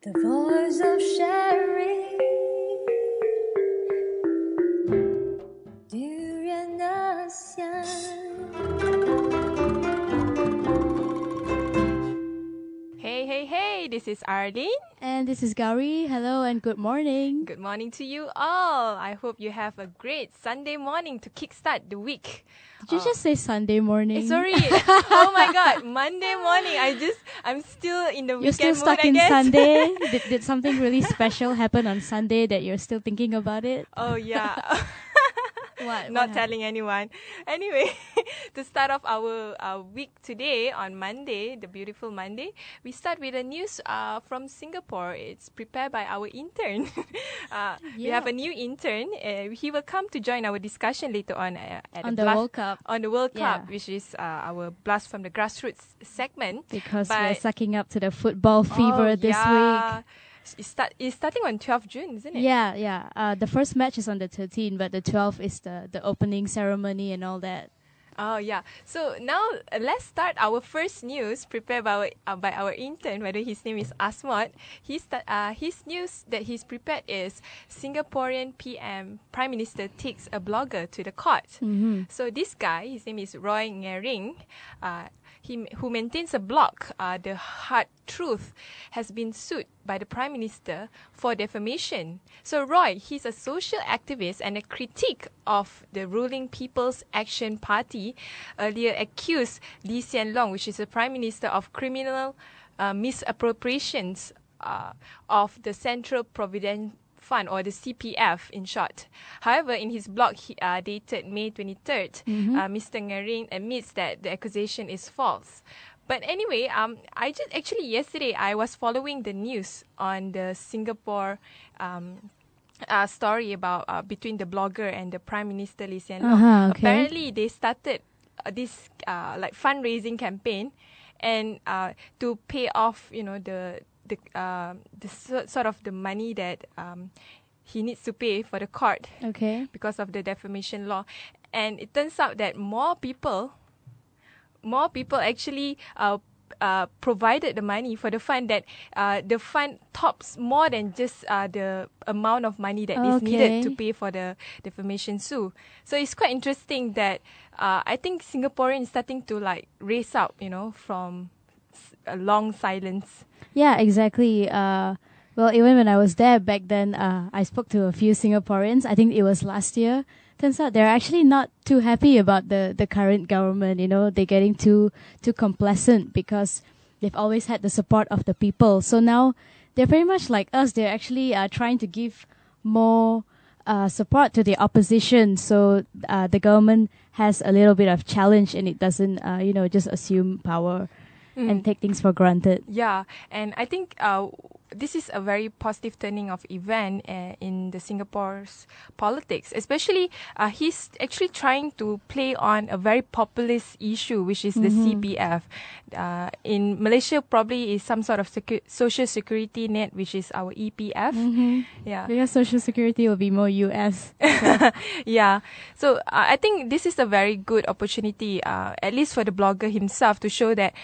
The voice of sharing Durian ASEAN. Hey, this is Arlene. And this is Gowri. Hello and good morning. Good morning to you all. I hope you have a great Sunday morning to kickstart the week. Did you just say Sunday morning? Sorry. Oh my God. Monday morning. I'm still in the You're still weekend stuck mood, in I guess. Sunday? Did something really special happen on Sunday that you're still thinking about it? Oh yeah. What? Not What telling anyone. Anyway, to start off our week today on Monday, the beautiful Monday, we start with a news from Singapore. It's prepared by our intern. We have a new intern. He will come to join our discussion later on On the World Cup. On the World Cup, Yeah. which is our Blast from the Grassroots segment. Because we're sucking up to the football fever this week. It's starting on 12th June, isn't it? Yeah. The first match is on the 13th, but the 12th is the opening ceremony and all that. Oh yeah. So now let's start our first news prepared by our intern. Whether his name is Asmat. His news that he's prepared is Singaporean Prime Minister takes a blogger to the court. Mm-hmm. So this guy, his name is Roy Ngering. Who maintains a blog, The Hard Truth, has been sued by the Prime Minister for defamation. So Roy, he's a social activist and a critic of the ruling People's Action Party, earlier accused Lee Hsien Loong, which is the Prime Minister, of criminal misappropriations of the Central Provident Fund, or the CPF in short. However, in his blog dated May 23rd, Mr. Ngering admits that the accusation is false. But anyway, yesterday I was following the news on the Singapore story about between the blogger and the Prime Minister Lee Hsien Loong. Okay. Apparently, they started this like fundraising campaign, and to pay off, the sort of the money that he needs to pay for the court. Okay. Because of the defamation law. And it turns out that more people actually provided the money for the fund, that the fund tops more than just the amount of money that is needed to pay for the defamation suit. So it's quite interesting that I think Singaporeans starting to like raise up, from a long silence. Yeah, exactly. Well, even when I was there back then, I spoke to a few Singaporeans. I think it was last year. Turns out they're actually not too happy about the current government. They're getting too complacent because they've always had the support of the people. So now they're very much like us. They're actually trying to give more support to the opposition. So the government has a little bit of challenge, and it doesn't, just assume power and take things for granted. Yeah, and I think this is a very positive turning of event in the Singapore's politics. Especially, he's actually trying to play on a very populist issue, which is the CPF. In Malaysia, probably is some sort of social security net, which is our EPF. Yeah, Because social security will be more US. Yeah. So I think this is a very good opportunity, at least for the blogger himself, to show that,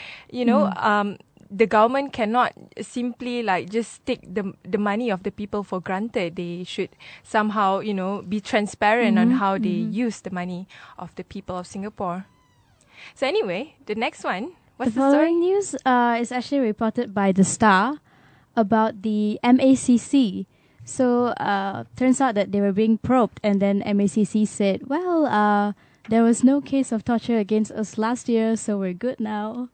the government cannot simply like just take the money of the people for granted. They should somehow, be transparent on how they use the money of the people of Singapore. So anyway, the next one. What's the story? following news is actually reported by The Star about the MACC. So turns out that they were being probed, and then MACC said, well, there was no case of torture against us last year, so we're good now.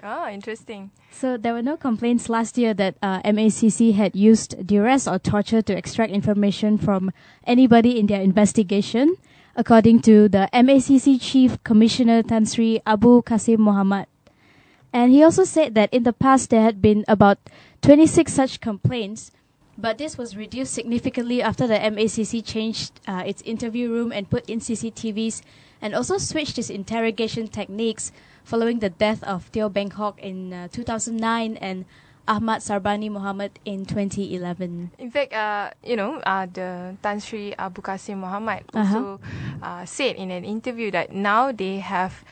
Oh, interesting. So there were no complaints last year that MACC had used duress or torture to extract information from anybody in their investigation, according to the MACC Chief Commissioner Tan Sri Abu Qasim Muhammad. And he also said that in the past there had been about 26 such complaints, but this was reduced significantly after the MACC changed its interview room and put in CCTVs, and also switched its interrogation techniques following the death of Teo Beng Hock in 2009 and Ahmad Sarbani Muhammad in 2011. In fact, the Tan Sri Abu Qasim Muhammad also said in an interview that now they have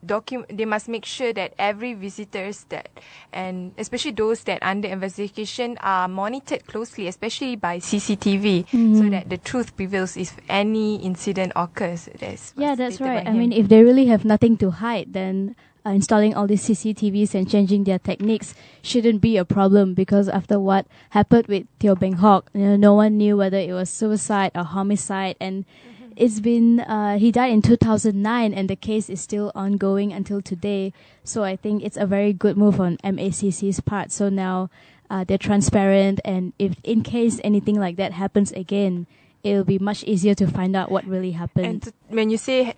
they must make sure that every visitors that, and especially those that under investigation, are monitored closely, especially by CCTV, so that the truth prevails if any incident occurs. That's right. I mean, if they really have nothing to hide, then installing all these CCTVs and changing their techniques shouldn't be a problem, because after what happened with Teo Beng Hock, no one knew whether it was suicide or homicide, and it's been he died in 2009 and the case is still ongoing until today. So I think it's a very good move on MACC's part. So now they're transparent, and if in case anything like that happens again, it'll be much easier to find out what really happened. And when you say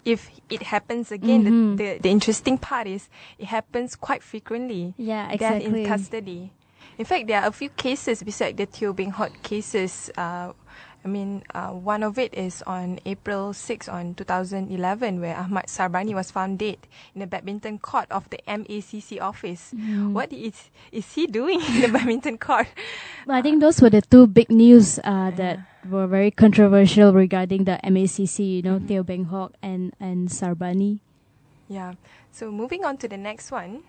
if it happens again, the interesting part is it happens quite frequently. Yeah, exactly. Death in custody. In fact, there are a few cases beside the Teo Beng Hock cases. One of it is on April 6 on 2011, where Ahmad Sarbani was found dead in the badminton court of the MACC office. What is he doing in the badminton court? Well, I think those were the two big news that were very controversial regarding the MACC, Teo Beng Hock and Sarbani. Yeah. So moving on to the next one.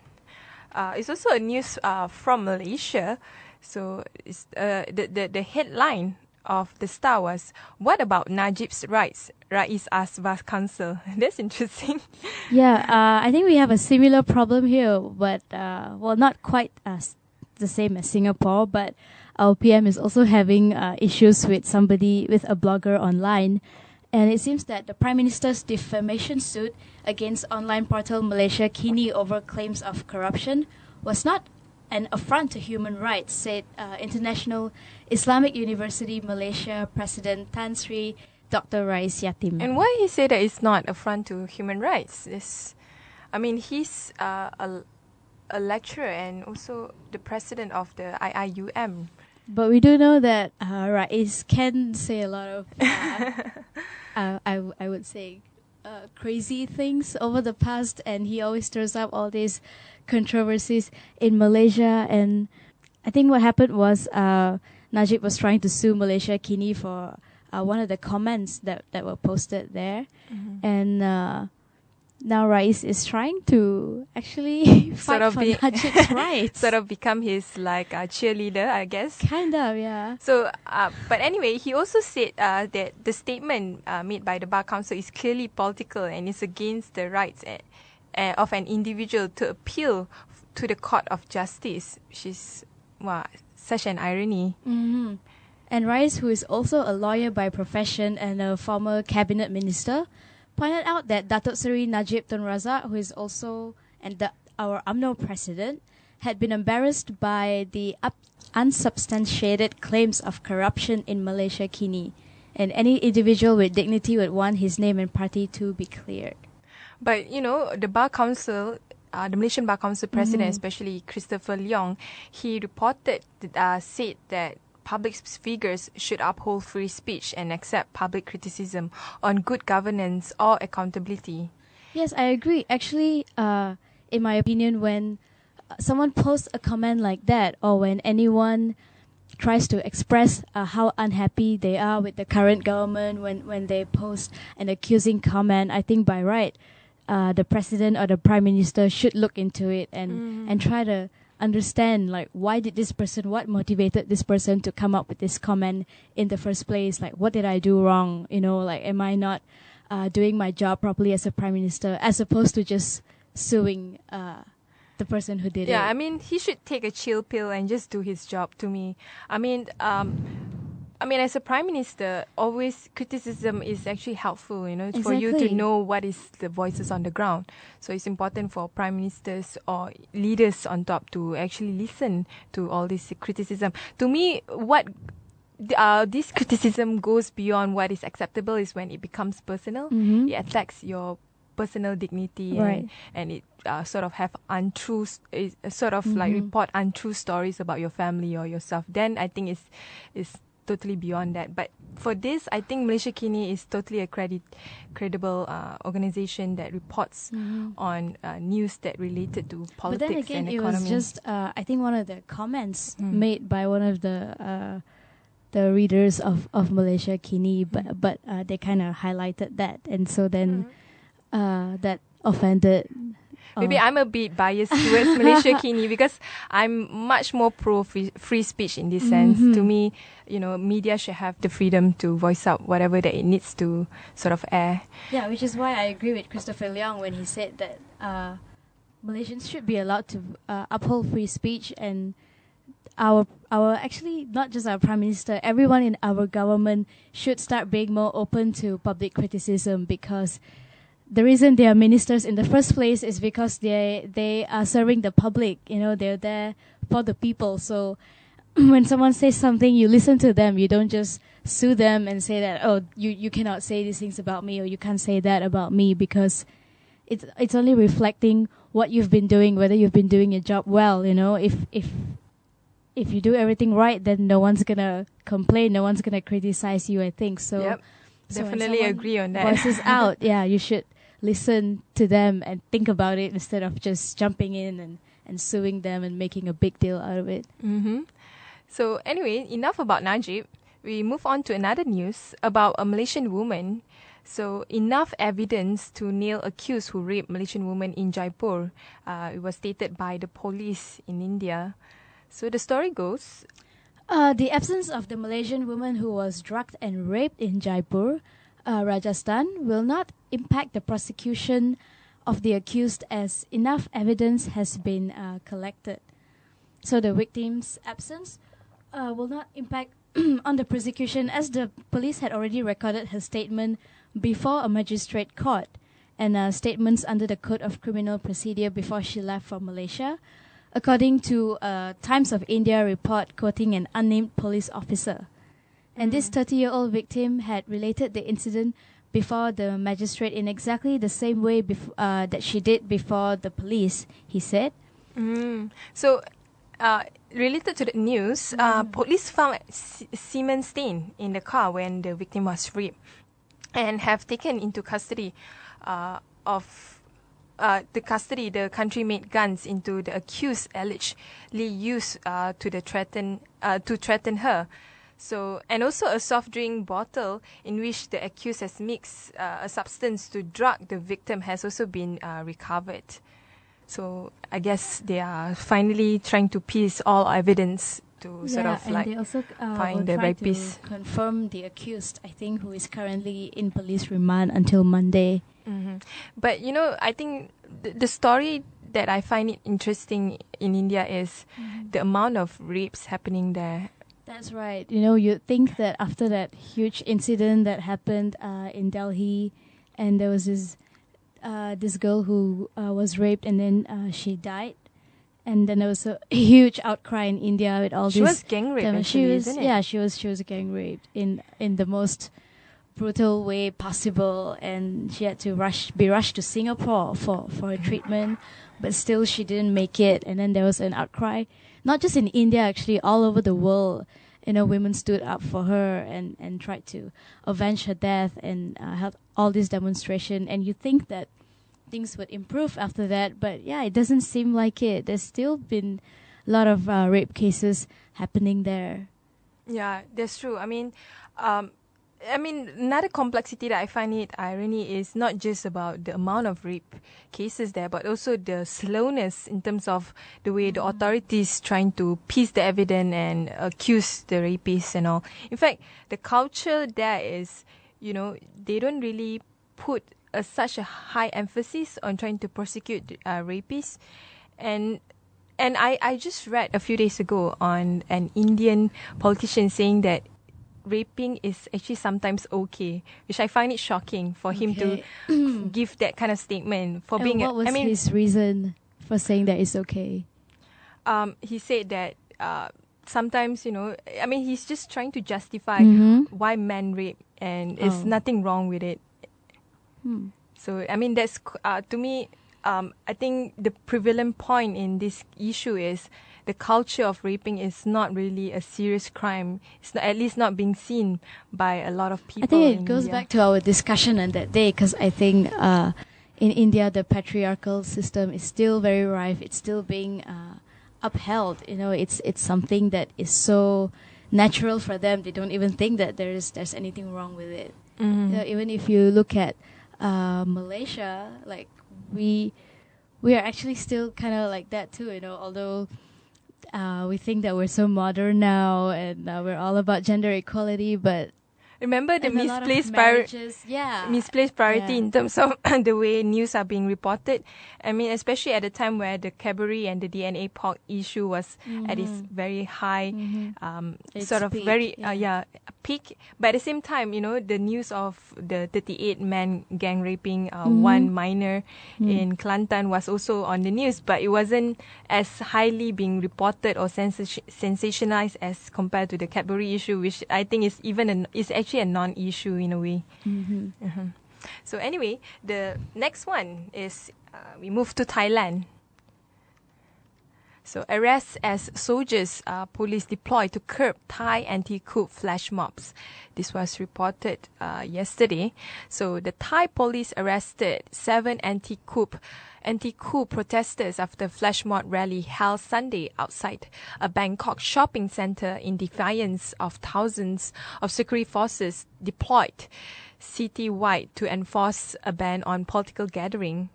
It's also a news from Malaysia. So it's, the headline of the Star was, "What about Najib's rights? Rais asks Vice Council." That's interesting. Yeah, I think we have a similar problem here, but not quite the same as Singapore, but our PM is also having issues with a blogger online. And it seems that the Prime Minister's defamation suit against online portal Malaysiakini over claims of corruption was not an affront to human rights, said International Islamic University Malaysia President Tan Sri Dr. Rais Yatim. And why he said that it's not affront to human rights? He's a lecturer and also the president of the IIUM. But we do know that Rais can say a lot of, I would say, crazy things over the past, and he always stirs up all these controversies in Malaysia. And I think what happened was Najib was trying to sue Malaysiakini for one of the comments that were posted there, and now Rais is trying to actually fight for Najib's rights. Sort of become his cheerleader, I guess. Kind of, yeah. So, but anyway, he also said that the statement made by the Bar Council is clearly political and is against the rights of an individual to appeal to the Court of Justice, which is such an irony. And Rais, who is also a lawyer by profession and a former cabinet minister, pointed out that Datuk Seri Najib Tun Razak, who is also our UMNO president, had been embarrassed by the unsubstantiated claims of corruption in Malaysiakini, and any individual with dignity would want his name and party to be cleared. But, the Bar Council, the Malaysian Bar Council president, especially Christopher Leong, he said that public figures should uphold free speech and accept public criticism on good governance or accountability. Yes, I agree. Actually, in my opinion, when someone posts a comment like that, or when anyone tries to express how unhappy they are with the current government, when they post an accusing comment, I think by right, the president or the prime minister should look into it and try to understand why did this person, what motivated this person to come up with this comment in the first place. What did I do wrong? Am I not doing my job properly as a prime minister, as opposed to just suing the person who did it. Yeah, he should take a chill pill and just do his job, to me. As a prime minister, always criticism is actually helpful, Exactly. for you to know what is the voices on the ground. So it's important for prime ministers or leaders on top to actually listen to all this criticism. To me, what this criticism goes beyond what is acceptable is when it becomes personal. It attacks your personal dignity, right. and it sort of have untrue, report untrue stories about your family or yourself. Then I think it's totally beyond that. But for this, I think Malaysiakini is totally a credible organization that reports on news that related to politics but then again, and it economy. was just I think one of the comments made by one of the readers of Malaysiakini, but they kind of highlighted that, and so then that offended. Maybe I'm a bit biased towards Malaysiakini because I'm much more pro free speech in this sense. To me, media should have the freedom to voice out whatever that it needs to sort of air. Yeah, which is why I agree with Christopher Leong when he said that Malaysians should be allowed to uphold free speech, and our actually not just our Prime Minister, everyone in our government should start being more open to public criticism, because the reason they are ministers in the first place is because they are serving the public. They're there for the people. So when someone says something, you listen to them. You don't just sue them and say that, oh, you cannot say these things about me, or you can't say that about me, because it's only reflecting what you've been doing, whether you've been doing your job well. If you do everything right, then no one's gonna complain, no one's gonna criticize you, I think. So yep, so definitely agree on that. Voices out, yeah, you should listen to them and think about it instead of just jumping in and suing them and making a big deal out of it. Mm-hmm. So anyway, enough about Najib. We move on to another news about a Malaysian woman. So enough evidence to nail accused who raped Malaysian woman in Jaipur. It was stated by the police in India. So the story goes, the absence of the Malaysian woman who was drugged and raped in Jaipur, Rajasthan, will not impact the prosecution of the accused, as enough evidence has been collected. So the victim's absence will not impact on the prosecution, as the police had already recorded her statement before a magistrate court, and statements under the Code of Criminal Procedure before she left for Malaysia, according to a Times of India report quoting an unnamed police officer. And this 30-year-old victim had related the incident before the magistrate in exactly the same way that she did before the police, he said. So, related to the news, police found semen stain in the car when the victim was raped, and have taken into custody the country-made guns into the accused allegedly used to threaten her. So, and also a soft drink bottle in which the accused has mixed a substance to drug the victim has also been recovered. So I guess they are finally trying to piece all evidence to sort of and like they also find the rapist. To confirm the accused, I think, who is currently in police remand until Monday. Mm-hmm. But I think the story that I find it interesting in India is the amount of rapes happening there. That's right. You think that after that huge incident that happened in Delhi, and there was this girl who was raped, and then she died, and then there was a huge outcry in India with all she this. Was gang raped, actually, isn't it? Yeah, she was gang raped in the most brutal way possible, and she had to be rushed to Singapore for a treatment, but still she didn't make it. And then there was an outcry, not just in India, actually all over the world. Women stood up for her and tried to avenge her death, and held all this demonstration. And you think that things would improve after that, but yeah, it doesn't seem like it. There's still been a lot of rape cases happening there. Yeah, that's true. I mean, another complexity that I find it irony is not just about the amount of rape cases there, but also the slowness in terms of the way the authorities trying to piece the evidence and accuse the rapists and all. In fact, the culture there is, they don't really put such a high emphasis on trying to prosecute rapists. And I just read a few days ago on an Indian politician saying that raping is actually sometimes okay, which I find it shocking for him to give that kind of statement. For being, what was his reason for saying that it's okay? He said that sometimes, he's just trying to justify why men rape, and there's nothing wrong with it. So, that's to me. I think the prevalent point in this issue is the culture of raping is not really a serious crime. It's not, at least not being seen by a lot of people. I think it in goes India. back to our discussion on that day, because I think in India the patriarchal system is still very rife. It's still being upheld. It's something that is so natural for them. They don't even think that there's anything wrong with it. Even if you look at Malaysia, like we are actually still kind of like that too, although we think that we're so modern now and we're all about gender equality, but remember the and a lot of misplaced marriages, yeah, misplaced priority Yeah. in terms of the way news are being reported. I mean, especially at a time where the Gowri and the DNA pork issue was at its very high, Its sort of peak, very, yeah. peak. But at the same time, the news of the 38-man gang raping one minor in Kelantan was also on the news, but it wasn't as highly being reported or sensationalized as compared to the Gowri issue, which I think is is actually a non-issue in a way. So anyway, the next one is we move to Thailand. So arrests as soldiers, police deployed to curb Thai anti-coup flash mobs. This was reported yesterday. So the Thai police arrested 7 anti-coup protesters after a flash mob rally held Sunday outside a Bangkok shopping center in defiance of thousands of security forces deployed citywide to enforce a ban on political gathering.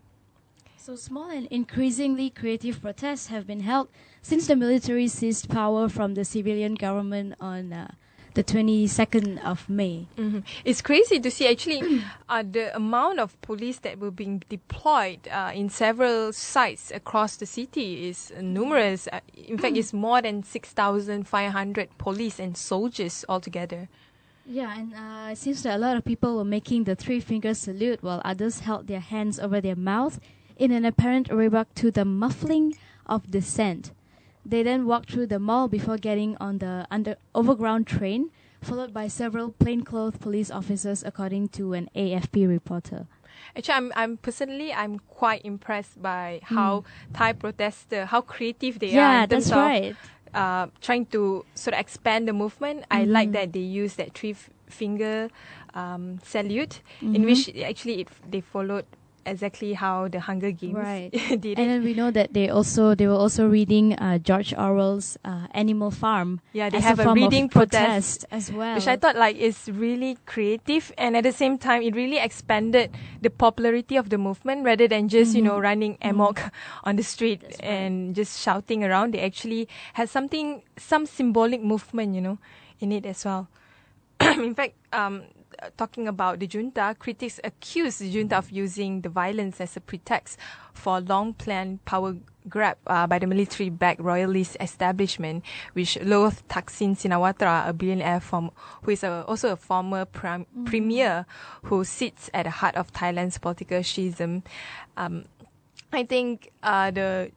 So small and increasingly creative protests have been held since the military seized power from the civilian government on the 22nd of May. It's crazy to see actually the amount of police that were being deployed in several sites across the city is numerous. In fact, it's more than 6,500 police and soldiers altogether. Yeah, and it seems that a lot of people were making the three-finger salute while others held their hands over their mouth in an apparent rebuke to the muffling of dissent. They then walked through the mall before getting on the overground train, followed by several plainclothes police officers, according to an AFP reporter. Actually, I'm quite impressed by how Thai protesters, how creative they are in terms that's right. of trying to sort of expand the movement. I like that they use that three-finger salute, in which actually they followed exactly how the Hunger Games did it. And then we know that they were also reading George Orwell's Animal Farm. Yeah, they as have a form reading of protest as well, which I thought is really creative, and at the same time it really expanded the popularity of the movement rather than just running amok on the street and just shouting around. They actually had some symbolic movement in it as well. In fact, talking about the junta, critics accuse the junta of using the violence as a pretext for a long-planned power grab by the military-backed royalist establishment, which loathed Thaksin Shinawatra, a billionaire who is also a former premier who sits at the heart of Thailand's political schism. I think the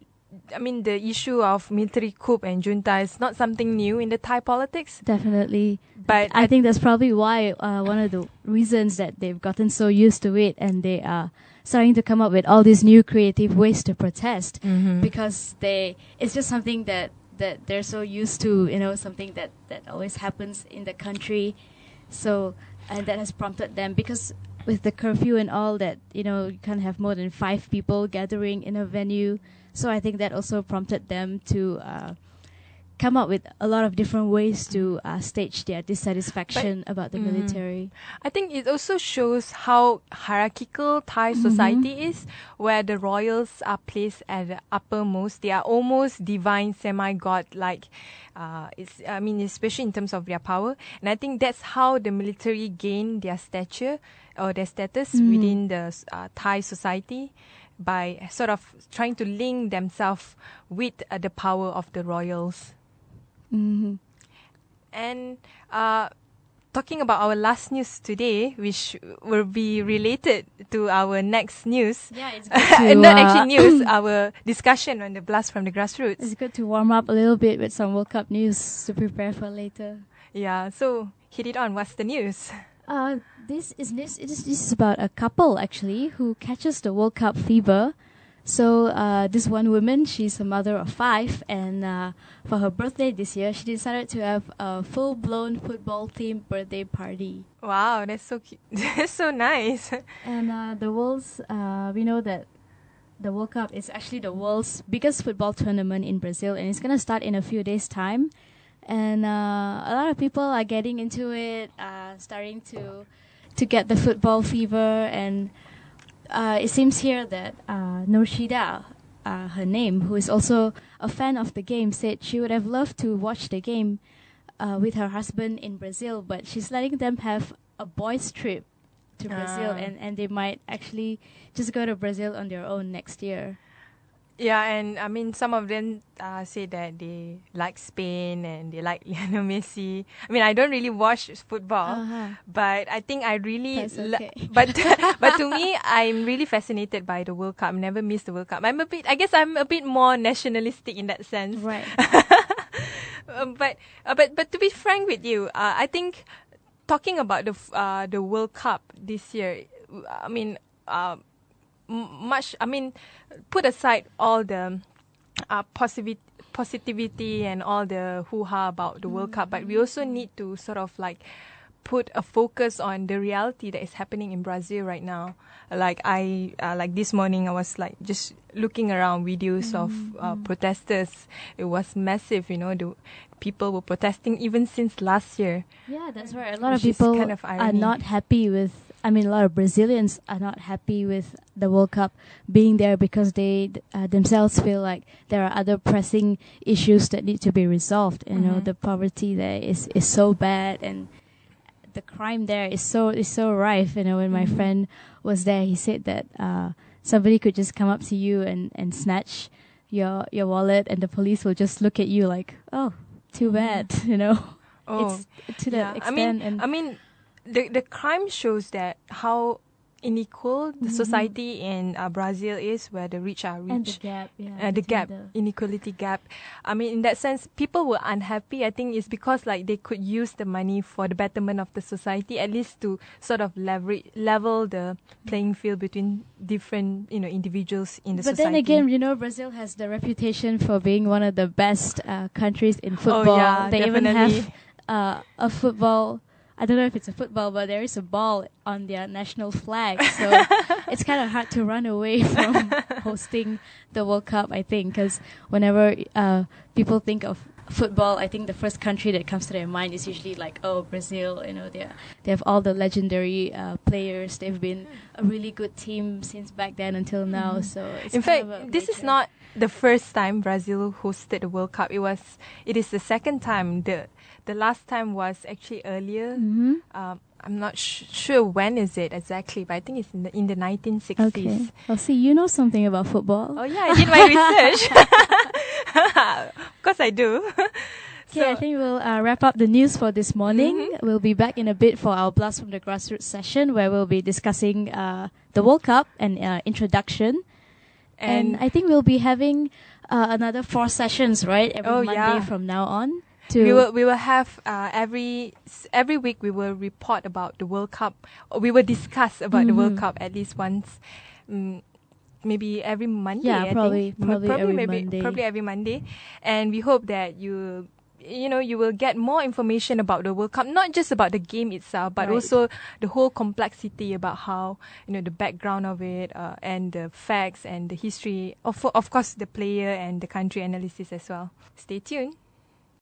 issue of military coup and junta is not something new in the Thai politics. Definitely. But I think that's probably why one of the reasons that they've gotten so used to it, and they are starting to come up with all these new creative ways to protest, because it's just something that they're so used to, something that always happens in the country. So, and that has prompted them, because with the curfew and all that, you can't have more than 5 people gathering in a venue. So I think that also prompted them to come up with a lot of different ways to stage their dissatisfaction about the military. I think it also shows how hierarchical Thai society is, where the royals are placed at the uppermost. They are almost divine, semi-god-like. Especially in terms of their power. And I think that's how the military gain their stature or their status within the Thai society, by sort of trying to link themselves with the power of the royals. And talking about our last news today, which will be related to our next news. Yeah, it's good to, not actually news, our discussion on the blast from the grassroots. It's good to warm up a little bit with some World Cup news to prepare for later. Yeah, so hit it on. What's the news? This is about a couple actually who catches the World Cup fever. So this one woman, she's a mother of 5, and for her birthday this year, she decided to have a full-blown football-themed birthday party. Wow, that's so cute. That's so nice. And we know that the World Cup is actually the world's biggest football tournament in Brazil, and it's gonna start in a few days' time. And a lot of people are getting into it, starting to get the football fever, and it seems here that Nurshida, her name, who is also a fan of the game, said she would have loved to watch the game with her husband in Brazil, but she's letting them have a boys' trip to Brazil, and they might actually just go to Brazil on their own next year. Yeah, and I mean, some of them say that they like Spain and they like Lionel Messi. I mean, I don't really watch football, but I think I really. That's okay. But to me, I'm really fascinated by the World Cup. Never miss the World Cup. I guess I'm a bit more nationalistic in that sense. Right. But to be frank with you, I think talking about the World Cup this year, I mean. Put aside all the positivity and all the hoo-ha about the World Cup, but we also need to sort of like put a focus on the reality that is happening in Brazil right now. Like like this morning, I was like just looking around videos of protesters. It was massive, the people were protesting even since last year. Yeah, that's right. A lot of people kind of are not happy with. I mean, a lot of Brazilians are not happy with the World Cup being there because they themselves feel like there are other pressing issues that need to be resolved. You know, the poverty there is so bad, and the crime there is so rife. You know, when my friend was there, he said that somebody could just come up to you and snatch your wallet, and the police will just look at you like, oh, too bad. You know, it's to that extent. I mean. The crime shows that how unequal the society in Brazil is, where the rich are rich. And the gap, inequality gap. I mean, in that sense, people were unhappy. I think it's because like they could use the money for the betterment of the society, at least to sort of level the playing field between different society. But then again, Brazil has the reputation for being one of the best countries in football. Oh, yeah, they definitely. even have a football. I don't know if it's a football, but there is a ball on their national flag. So it's kind of hard to run away from hosting the World Cup, I think, because whenever people think of football, I think the first country that comes to their mind is usually like, oh, Brazil. They have all the legendary players. They've been a really good team since back then until now. So it's in fact, this is not the first time Brazil hosted the World Cup. It is the second time. The last time was actually earlier. I'm not sure when is it exactly, but I think it's in the 1960s. Okay. Well, see, you know something about football. Oh yeah, I did my research. Of course I do. Okay, I think we'll wrap up the news for this morning. We'll be back in a bit for our Blast from the Grassroots session, where we'll be discussing the World Cup and introduction. And I think we'll be having another 4 sessions, right? Every Monday from now on. We will have every week we will report about the World Cup. We will discuss about the World Cup at least once, maybe every Monday. Yeah, I probably think. Monday. Probably every Monday, and we hope that you will get more information about the World Cup, not just about the game itself, but also the whole complexity about how the background of it, and the facts and the history of course the player and the country analysis as well. Stay tuned.